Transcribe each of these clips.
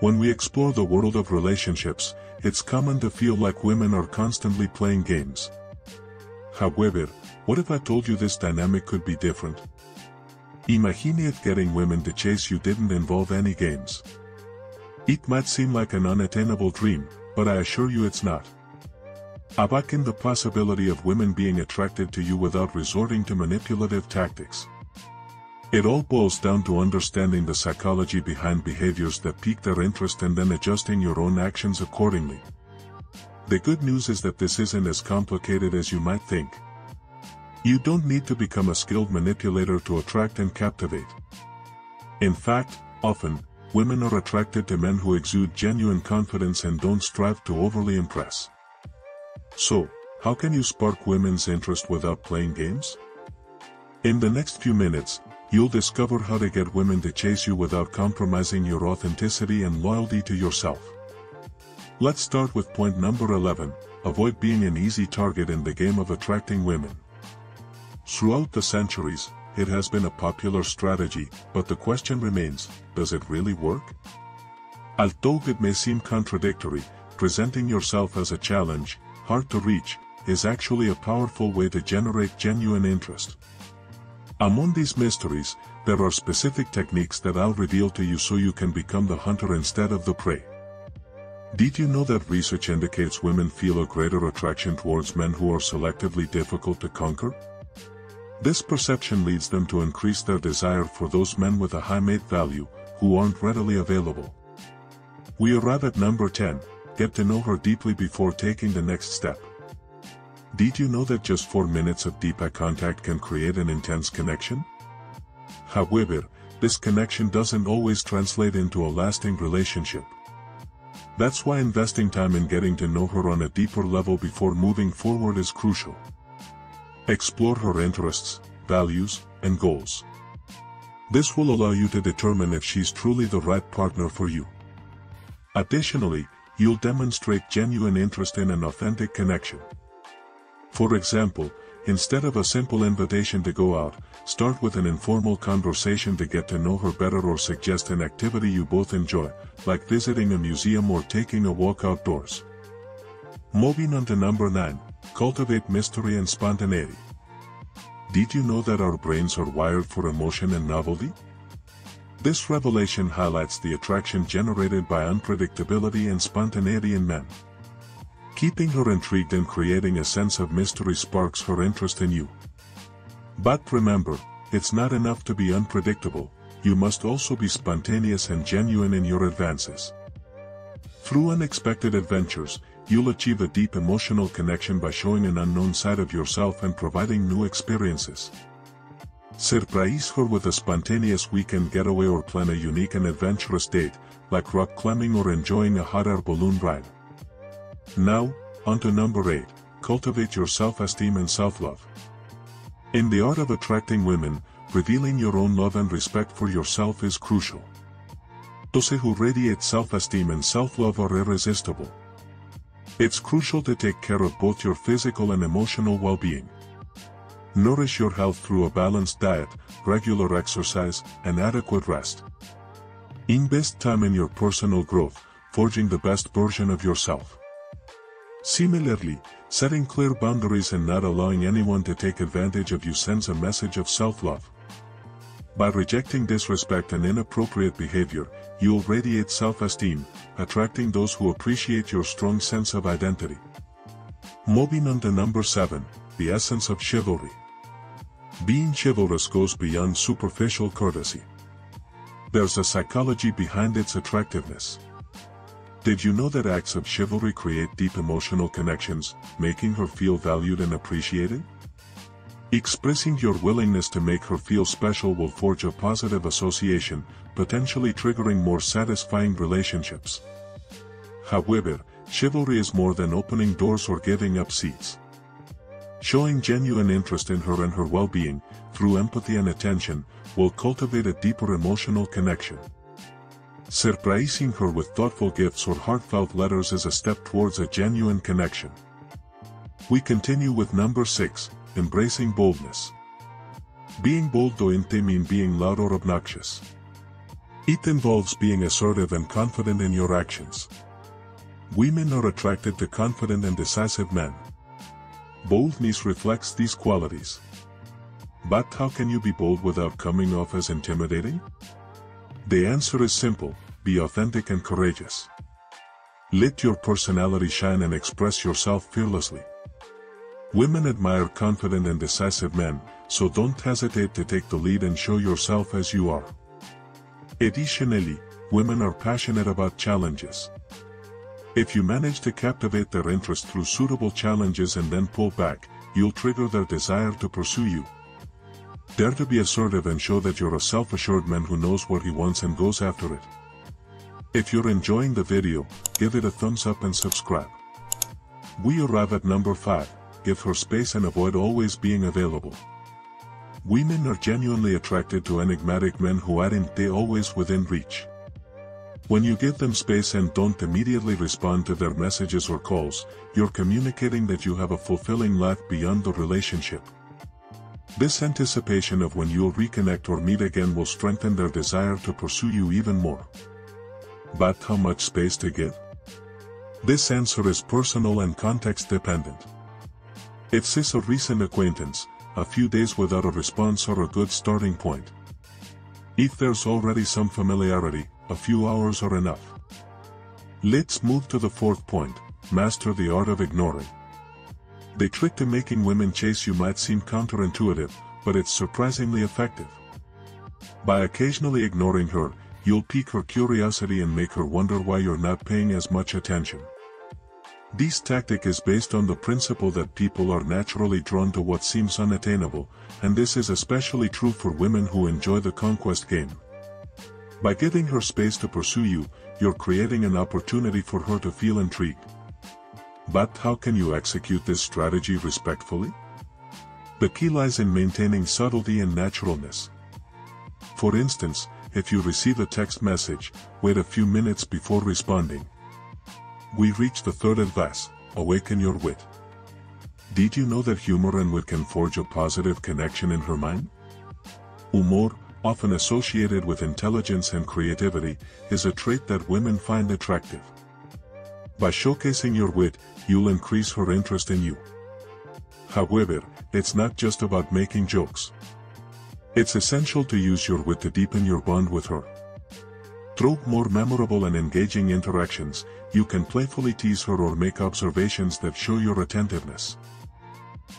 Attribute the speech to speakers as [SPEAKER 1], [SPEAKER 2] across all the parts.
[SPEAKER 1] When we explore the world of relationships, it's common to feel like women are constantly playing games. However, what if I told you this dynamic could be different? Imagine if getting women to chase you didn't involve any games. It might seem like an unattainable dream, but I assure you it's not. Imagine the possibility of women being attracted to you without resorting to manipulative tactics. It all boils down to understanding the psychology behind behaviors that pique their interest and then adjusting your own actions accordingly. The good news is that this isn't as complicated as you might think. You don't need to become a skilled manipulator to attract and captivate. In fact, often, women are attracted to men who exude genuine confidence and don't strive to overly impress. So, how can you spark women's interest without playing games? In the next few minutes, you'll discover how to get women to chase you without compromising your authenticity and loyalty to yourself. Let's start with point number 11, avoid being an easy target in the game of attracting women. Throughout the centuries, it has been a popular strategy, but the question remains, does it really work? Although it may seem contradictory, presenting yourself as a challenge, hard to reach, is actually a powerful way to generate genuine interest. Among these mysteries, there are specific techniques that I'll reveal to you so you can become the hunter instead of the prey. Did you know that research indicates women feel a greater attraction towards men who are selectively difficult to conquer? This perception leads them to increase their desire for those men with a high mate value, who aren't readily available. We arrive at number 10, get to know her deeply before taking the next step. Did you know that just 4 minutes of deep eye contact can create an intense connection? However, this connection doesn't always translate into a lasting relationship. That's why investing time in getting to know her on a deeper level before moving forward is crucial. Explore her interests, values, and goals. This will allow you to determine if she's truly the right partner for you. Additionally, you'll demonstrate genuine interest in an authentic connection. For example, instead of a simple invitation to go out, start with an informal conversation to get to know her better or suggest an activity you both enjoy, like visiting a museum or taking a walk outdoors. Moving on to number 9, cultivate mystery and spontaneity. Did you know that our brains are wired for emotion and novelty? This revelation highlights the attraction generated by unpredictability and spontaneity in men. Keeping her intrigued and creating a sense of mystery sparks her interest in you. But remember, it's not enough to be unpredictable, you must also be spontaneous and genuine in your advances. Through unexpected adventures, you'll achieve a deep emotional connection by showing an unknown side of yourself and providing new experiences. Surprise her with a spontaneous weekend getaway or plan a unique and adventurous date, like rock climbing or enjoying a hot air balloon ride. Now, on to number 8, cultivate your self-esteem and self-love. In the art of attracting women, revealing your own love and respect for yourself is crucial. Those who radiate self-esteem and self-love are irresistible. It's crucial to take care of both your physical and emotional well-being. Nourish your health through a balanced diet, regular exercise, and adequate rest. Invest time in your personal growth, forging the best version of yourself. Similarly, setting clear boundaries and not allowing anyone to take advantage of you sends a message of self-love. By rejecting disrespect and inappropriate behavior, you'll radiate self-esteem, attracting those who appreciate your strong sense of identity. Moving on to number 7, the essence of chivalry. Being chivalrous goes beyond superficial courtesy. There's a psychology behind its attractiveness. Did you know that acts of chivalry create deep emotional connections, making her feel valued and appreciated? Expressing your willingness to make her feel special will forge a positive association, potentially triggering more satisfying relationships. However, chivalry is more than opening doors or giving up seats. Showing genuine interest in her and her well-being, through empathy and attention, will cultivate a deeper emotional connection. Surprising her with thoughtful gifts or heartfelt letters is a step towards a genuine connection. We continue with number 6, embracing boldness. Being bold doesn't mean being loud or obnoxious. It involves being assertive and confident in your actions. Women are attracted to confident and decisive men. Boldness reflects these qualities. But how can you be bold without coming off as intimidating? The answer is simple: be authentic and courageous. Let your personality shine and express yourself fearlessly. Women admire confident and decisive men, so don't hesitate to take the lead and show yourself as you are. Additionally, women are passionate about challenges. If you manage to captivate their interest through suitable challenges and then pull back, you'll trigger their desire to pursue you. Dare to be assertive and show that you're a self-assured man who knows what he wants and goes after it. If you're enjoying the video, give it a thumbs up and subscribe. We arrive at number 5, give her space and avoid always being available. Women are genuinely attracted to enigmatic men who aren't always within reach. When you give them space and don't immediately respond to their messages or calls, you're communicating that you have a fulfilling life beyond the relationship. This anticipation of when you'll reconnect or meet again will strengthen their desire to pursue you even more. But how much space to give? This answer is personal and context dependent. If she's a recent acquaintance, a few days without a response are a good starting point. If there's already some familiarity, a few hours are enough. Let's move to the 4th point: master the art of ignoring. The trick to making women chase you might seem counterintuitive, but it's surprisingly effective. By occasionally ignoring her, you'll pique her curiosity and make her wonder why you're not paying as much attention. This tactic is based on the principle that people are naturally drawn to what seems unattainable, and this is especially true for women who enjoy the conquest game. By giving her space to pursue you, you're creating an opportunity for her to feel intrigued. But how can you execute this strategy respectfully? The key lies in maintaining subtlety and naturalness. For instance, if you receive a text message, wait a few minutes before responding. We reach the 3rd advice: awaken your wit. Did you know that humor and wit can forge a positive connection in her mind? Humor, often associated with intelligence and creativity, is a trait that women find attractive. By showcasing your wit, you'll increase her interest in you. However, it's not just about making jokes. It's essential to use your wit to deepen your bond with her. Through more memorable and engaging interactions, you can playfully tease her or make observations that show your attentiveness.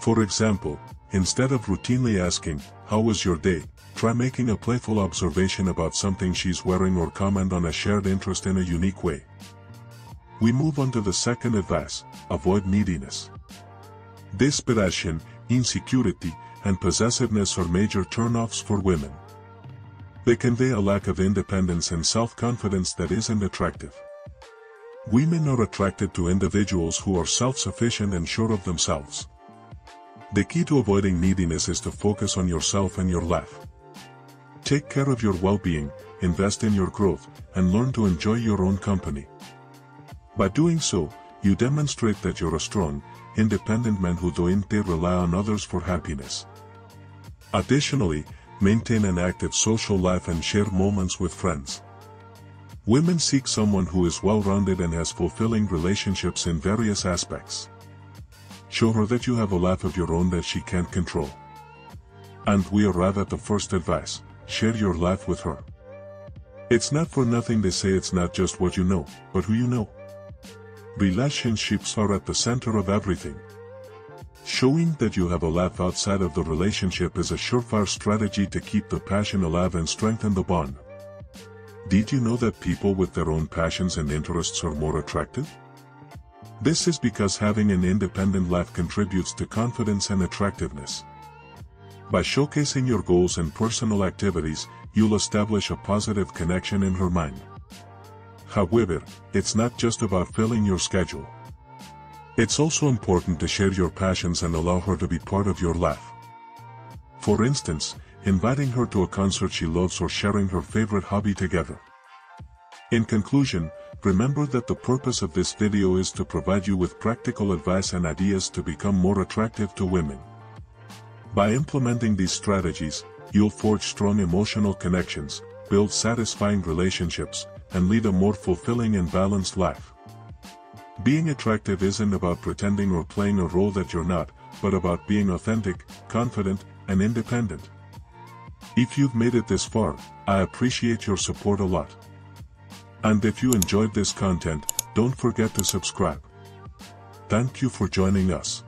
[SPEAKER 1] For example, instead of routinely asking, "How was your day?" try making a playful observation about something she's wearing or comment on a shared interest in a unique way. We move on to the 2nd advice: avoid neediness. Desperation, insecurity, and possessiveness are major turn-offs for women. They convey a lack of independence and self-confidence that isn't attractive. Women are attracted to individuals who are self-sufficient and sure of themselves. The key to avoiding neediness is to focus on yourself and your life. Take care of your well-being, invest in your growth, and learn to enjoy your own company. By doing so, you demonstrate that you're a strong, independent man who don't rely on others for happiness. Additionally, maintain an active social life and share moments with friends. Women seek someone who is well-rounded and has fulfilling relationships in various aspects. Show her that you have a life of your own that she can't control. And we arrive at the 1st advice: share your life with her. It's not for nothing they say it's not just what you know, but who you know. Relationships are at the center of everything. Showing that you have a life outside of the relationship is a surefire strategy to keep the passion alive and strengthen the bond. Did you know that people with their own passions and interests are more attractive? This is because having an independent life contributes to confidence and attractiveness. By showcasing your goals and personal activities, you'll establish a positive connection in her mind. However, it's not just about filling your schedule. It's also important to share your passions and allow her to be part of your life. For instance, inviting her to a concert she loves or sharing her favorite hobby together. In conclusion, remember that the purpose of this video is to provide you with practical advice and ideas to become more attractive to women. By implementing these strategies, you'll forge strong emotional connections, build satisfying relationships, and lead a more fulfilling and balanced life. Being attractive isn't about pretending or playing a role that you're not, but about being authentic, confident, and independent. If you've made it this far, I appreciate your support a lot. And if you enjoyed this content, don't forget to subscribe. Thank you for joining us.